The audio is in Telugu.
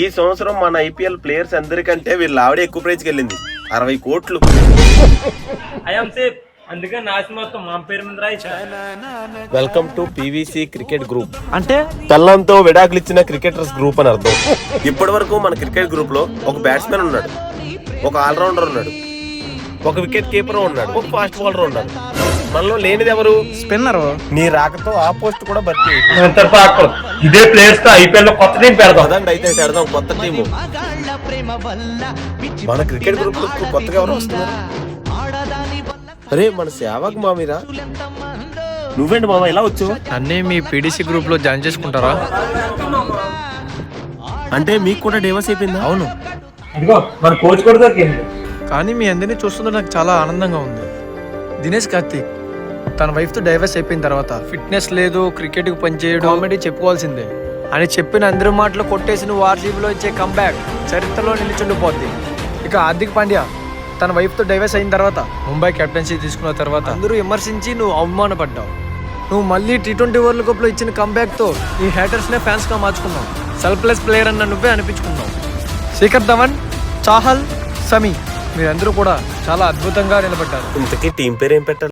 ఈ సంవత్సరం మన ఐపీఎల్ ప్లేయర్స్ అందరికంటే వీళ్ళ ఆవిడ ఎక్కువ ప్రైజ్కి వెళ్ళింది, 60 కోట్లు. అందుకే నాశనం మొత్తం మా పేరు మీద రాయి. Welcome to PVC cricket group. అంటే తెల్లంతో విడాకులు ఇచ్చిన క్రికెటర్స్ గ్రూప్ అని అర్థం. ఇప్పటి వరకు మన క్రికెట్ గ్రూప్ లో ఒక బ్యాట్స్మెన్ ఉన్నాడు, ఒక ఆల్రౌండర్ ఉన్నాడు, ఒక వికెట్ కీపర్ ఉన్నాడు, ఒక ఫాస్ట్ బౌలర్ ఉన్నాడు. మనలో లేనిది ఎవరు? స్పిన్నర్. నీ రాకతో ఆ పోస్ట్ కూడా భర్తీ. ఇదే ప్లేయర్స్ తో ఐపీఎల్ లో కొత్త టీం పెడదాం. అదండి, అయితే పెడదాం కొత్త టీము. మన క్రికెట్ గ్రూప్ లో కొత్తగా ఎవరు వస్తున్నారు? అరే మన సేవక్ మామీరా. నువ్వేంటి మామ ఇలా వచ్చావు? అన్నీ మీ పీడీసీ గ్రూప్ లో జాయిన్ చేసుకుంటారా? అంటే మీకు కూడా డైవర్స్ అయిపోయిందా? అవును, ఇదిగో మన కోచ్ కూడా దొరికింది. కానీ మీ అందరినీ చూస్తుంటే నాకు చాలా ఆనందంగా ఉంది. దినేష్ కార్తీక్ తన వైఫ్తో డైవర్స్ అయిపోయిన తర్వాత ఫిట్నెస్ లేదు, క్రికెట్కి పనిచేయడం, కామెడీ చెప్పుకోవాల్సిందే అని చెప్పిన అందరి మాటలు కొట్టేసి నువ్వు ఆర్సీబీలో ఇచ్చే కంబ్యాక్ చరిత్రలో నిలిచుండిపోద్ది. ఇక హార్దిక్ పాండ్యా తన వైఫ్తో డైవర్స్ అయిన తర్వాత ముంబై కెప్టెన్సీ తీసుకున్న తర్వాత అందరూ విమర్శించి నువ్వు అవమానపడ్డావు. నువ్వు మళ్ళీ T20 వరల్డ్ కప్లో ఇచ్చిన కంబ్యాక్తో ఈ హ్యాటర్స్నే ఫ్యాన్స్గా మార్చుకున్నావు. సెల్ఫ్లెస్ ప్లేయర్ అన్న నువ్వే అనిపించుకున్నావు. శిఖర్ ధవన్, చాహల్, సమీ మీరందరూ కూడా చాలా అద్భుతంగా నిలబడ్డారు. ఇంతకీ టీం పేరు ఏం పెట్టాలి?